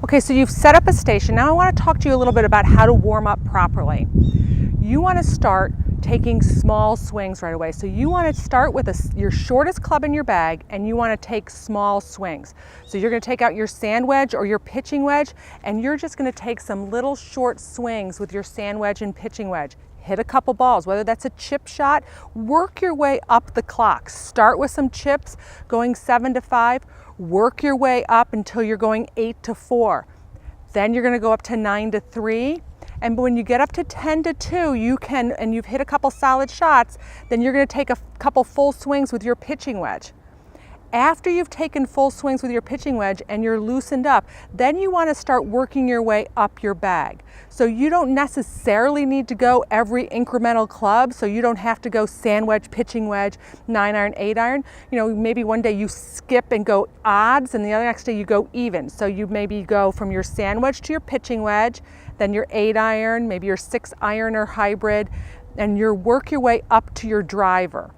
Okay, so you've set up a station. Now I want to talk to you a little bit about how to warm up properly. You want to start taking small swings right away. So you want to start with your shortest club in your bag, and you want to take small swings. So you're going to take out your sand wedge or your pitching wedge, and you're just going to take some little short swings with your sand wedge and pitching wedge. Hit a couple balls, whether that's a chip shot. Work your way up the clock. Start with some chips going 7 to 5. Work your way up until you're going 8 to 4. Then you're going to go up to 9 to 3. And when you get up to 10 to 2, and you've hit a couple solid shots, then you're going to take a couple full swings with your pitching wedge. After you've taken full swings with your pitching wedge and you're loosened up, then you want to start working your way up your bag. So you don't necessarily need to go every incremental club, so you don't have to go sand wedge, pitching wedge, 9-iron, 8-iron. You know, maybe one day you skip and go odds, and the other next day you go even. So you maybe go from your sand wedge to your pitching wedge, then your 8-iron, maybe your 6-iron or hybrid, and you work your way up to your driver.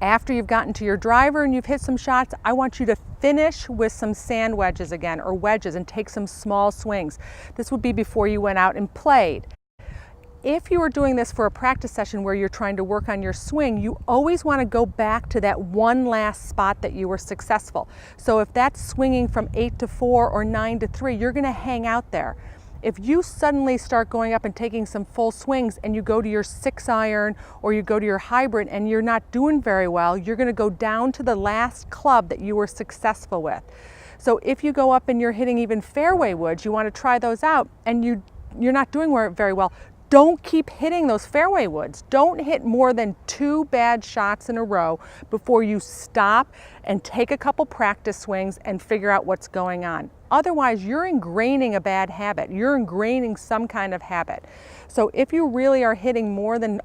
After you've gotten to your driver and you've hit some shots, I want you to finish with some sand wedges again, or wedges, and take some small swings. This would be before you went out and played. If you were doing this for a practice session where you're trying to work on your swing, you always want to go back to that one last spot that you were successful. So if that's swinging from 8 to 4 or 9 to 3, you're going to hang out there. If you suddenly start going up and taking some full swings and you go to your 6-iron or you go to your hybrid and you're not doing very well, you're going to go down to the last club that you were successful with. So if you go up and you're hitting even fairway woods, you want to try those out, and you're not doing very well, don't keep hitting those fairway woods. Don't hit more than 2 bad shots in a row before you stop and take a couple practice swings and figure out what's going on. Otherwise, you're ingraining a bad habit. You're ingraining some kind of habit. So if you really are hitting more than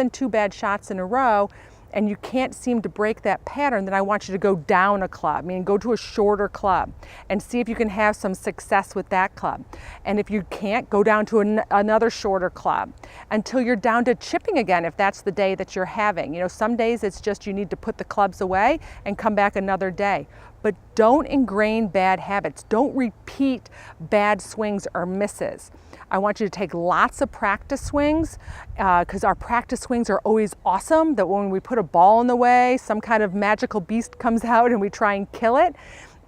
2 bad shots in a row, and you can't seem to break that pattern, then I want you to go down a club. I mean, go to a shorter club and see if you can have some success with that club. And if you can't, go down to another shorter club until you're down to chipping again, if that's the day that you're having. You know, some days it's just you need to put the clubs away and come back another day. But don't ingrain bad habits. Don't repeat bad swings or misses. I want you to take lots of practice swings, because our practice swings are always awesome, that when we put a ball in the way, some kind of magical beast comes out and we try and kill it,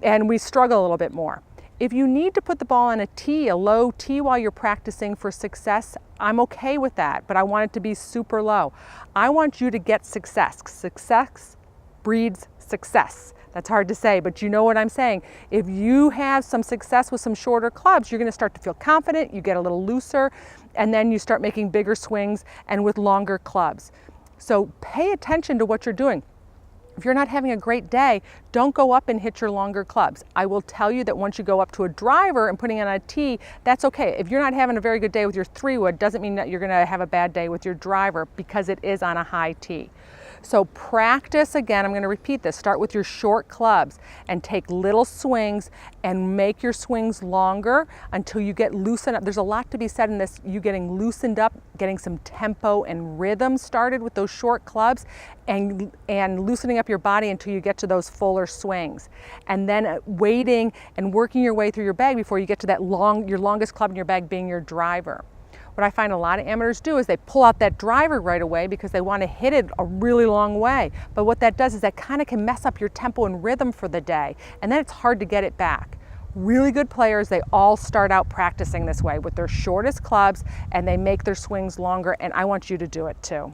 and we struggle a little bit more. If you need to put the ball on a tee, a low tee, while you're practicing for success, I'm okay with that, but I want it to be super low. I want you to get success. Success breeds success. That's hard to say, but you know what I'm saying. If you have some success with some shorter clubs, you're going to start to feel confident, you get a little looser, and then you start making bigger swings and with longer clubs. So pay attention to what you're doing. If you're not having a great day, don't go up and hit your longer clubs. I will tell you that once you go up to a driver and putting it on a tee, that's okay. If you're not having a very good day with your 3-wood, doesn't mean that you're going to have a bad day with your driver, because it is on a high tee. So practice again. I'm going to repeat this. Start with your short clubs and take little swings and make your swings longer until you get loosened up. There's a lot to be said in this, you getting loosened up, getting some tempo and rhythm started with those short clubs, and loosening up your body until you get to those fuller swings. And then waiting and working your way through your bag before you get to that your longest club in your bag being your driver. What I find a lot of amateurs do is they pull out that driver right away because they want to hit it a really long way. But what that does is that kind of can mess up your tempo and rhythm for the day, and then it's hard to get it back. Really good players, they all start out practicing this way with their shortest clubs, and they make their swings longer, and I want you to do it too.